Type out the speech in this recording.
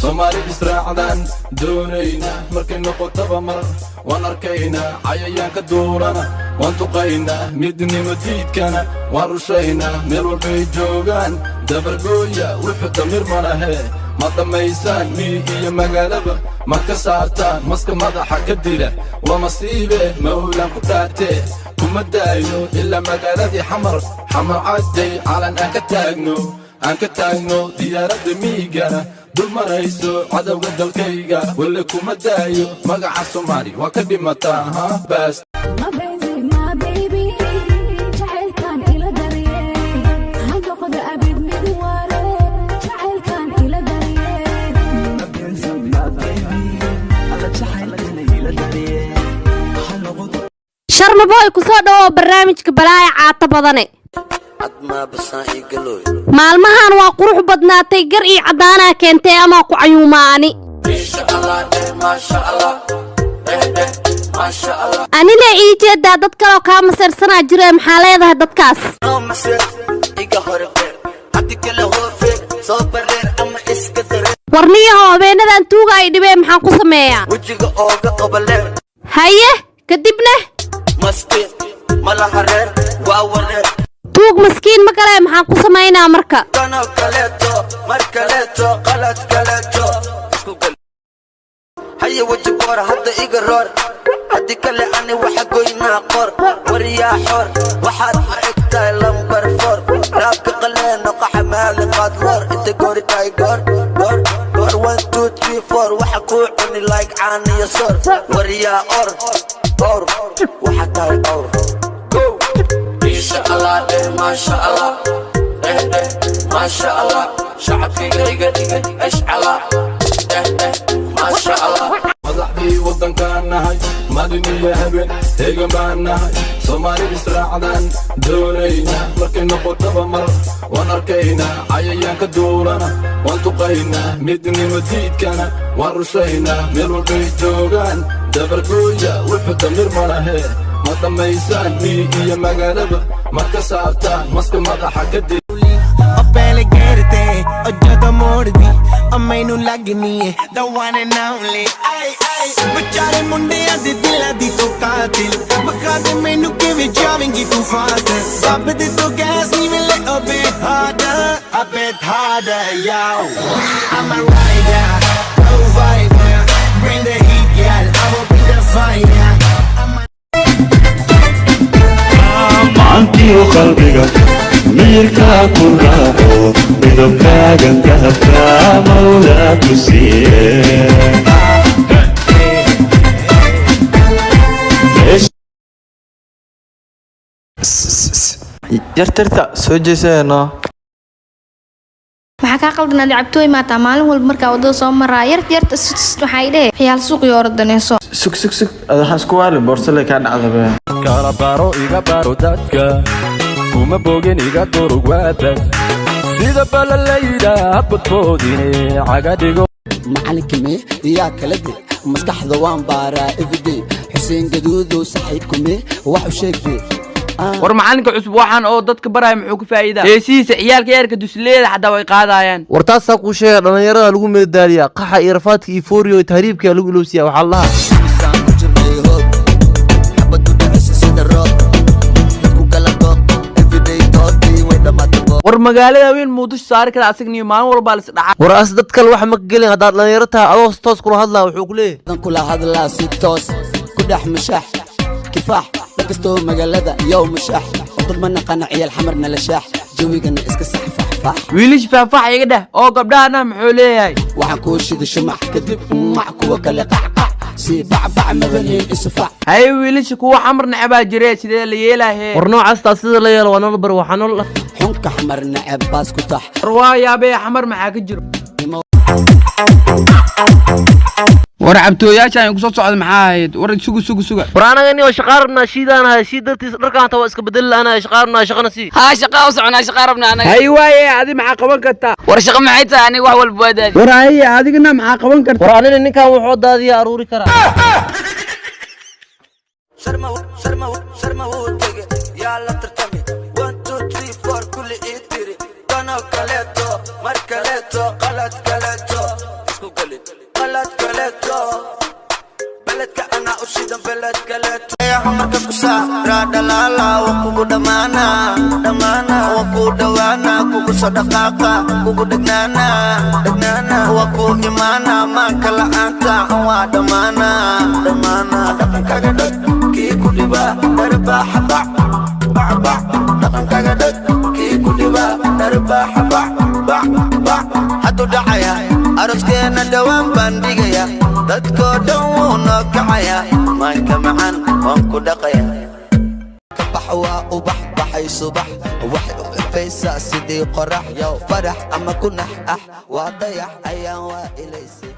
Somali israacdan doonayna markay noqotaba mar waan arkayna cayayaanka duulana waan tuqayna midnimo diidkana waan rushayna meel walbay joogaan dabargooya wuxuu damir ma lahe ma dhammaysaan miyigiyo magaalaba ma ka saartaan maska madaxa ka dila waa masiibe mawlaan ku dhaartee kuma daayo ilaa magaaladii xamar cadday calan aan ka taagno diyaaradda miyigana dul marayso cadowga dalkayga walla kuma daayo magaca Soomaali waa ka dhimataa baas sharma boy ku soo dhawo barnaamijka balaaya caata badane maalmahan waa qurux badnaatay gar iyo cadaana keentay ama ku cayuumaani anile ii jeedaa dad kale oo ka masarsanaa jira maxaa leedahay dadkaas warniyaha habeenadan tuuga ay dhibeen maxaan ku sameeyaa haye kadibna tuug maskiin ma kale maxaan ku sameynaa marka haye waji boor hadda iga roor hadii kale ani waxa goynaa qor wariyaa xor waxaad aragtaa lambar 4 raabka qaleeno qaxmaal qaad war inta goori taay goor 1 2 3 4 waxa ku cuni like caaniyo sor wariyaa or waxa taay or inshallah ma sha Allah ما شاء الله شعبي قريقة اشعلا ما شاء الله مضحبي وطن كان نهي مدني هبن هيقن بان نهي صومالي بسراعدان دونينا لكن نقطة مر ونركينا عيان كدورنا وانتقينا مدني مديد كان ورشينا ملو البيت جوغان دبركويا والحد مرمرهي ما تميسان ميقيا مقالبة ما كسارتان مسك مضحة كدي पहले घेरते और जगह मोड़ दी अब मैनू लगनी है the one and only बेचारे मुंडे आदि दिला दी तो कातिल बखा दे मैनू किवें जावेंगी तू फास्ट सब दे तो गैस नहीं मिले a bit harder yo I'm a rider provider bring the heat girl I will bring the fire maantiyo qalbiga mirka ku raaxo midabkaaga dahabka mawlaa ku siiye yartirta soo jeesayno maxaa ka qaldan lacabtooy maata maalin walba marka wadada soo maraa yarta waxay dheh xiyaal suuq iyo ordaneeso sug waxaan isku waali boorsale ka dhacday kala baro iga baro dadka kuma bogen iga durugwaada sida balaleyda habadkoodine caga dhigo macalinkime iyaa kala dib maskaxda waan baaraa everyday xuseen gaduudo saxiibkume wax u sheegtay war macalinka cusub waxaan oo dadka baraay muxuu ku faa'iidaa heesiisa ciyaalka yarka dusleeda xataa way qaadayaan war taas ku sheegay dhalinyarada lagu meedaaliya qaxa iyo rafaadka iyo fooriyo tahriibka lagu ilowsiyaa waxa Allah war magaalada weyn muudush saar kala asagniyo maalin walba la isdhaca war as dad kale waxa ma gelin hada dhalinyaro tahay adoo toos kula hadlaa wuxuu ku leeyahay kula hadlaa si toos ku dhax mashax kifaax dadkasto magaalada yow mashax dad ma naqana ciyal xamarna la shaax jawigana iska saxfax wiilish faafax iga dhah oo gabdhahana muxuu leeyahay waxaan ku shiday shumac kadib mac kuwa kale qac si bacbac mabanin isfac hay wiilish kuwa xamar nacaba jiree sidee la yeelahay war noocaas taas sida la yeelo wana bar waxaan la xunka xamar nacab baas ku tax riwaaya bay xamar maxaa ka jiro war cabtooyaasha ku soo socdo maxaa ahayd war suga war anaga inoo shaqaarna shiidanahay shiidartiis dharkaan tawa iska bedelaana shaqaarna shaqana si ha shaqa u soconaa shaqaarabna anaga hay waaye adi maxaa qaban kartaa war shaqa maxay tahay aniga wax walba wadaad war hay adigna maxaa qaban kartaa war aniga ninkan wuxuu daadiya aruuri karaa sharma wuu tege yaa la tartami 1 2 3 4 kulli idiri kana kaleeto mar kaleeto qalad kaleeto isku galin qalad kaleeto beledka ana u shidan beled kaleeto marka ku saara dhalaala waa kugu dhammaana waa ku dhawaana kugu soo dhaqaaqa kugu dhegnaana waa ku imaana maanka la'aanta waa dhammaana dhaqankaga dhag kii ku dhiba dharbaaxa bac dhaqankaga dhag kii ku dhiba dharbaaxa bac hadduu dhacaya aroskeena dhawaan baan dhigaya dadkoo dhan wuu noo kacaya maanka macaan waan ku dhaqaya kabax waa ubax baxay subax waxay u ifaysaa sidii qorax farax ama ku nax waa dayax ayaan waa ilaysay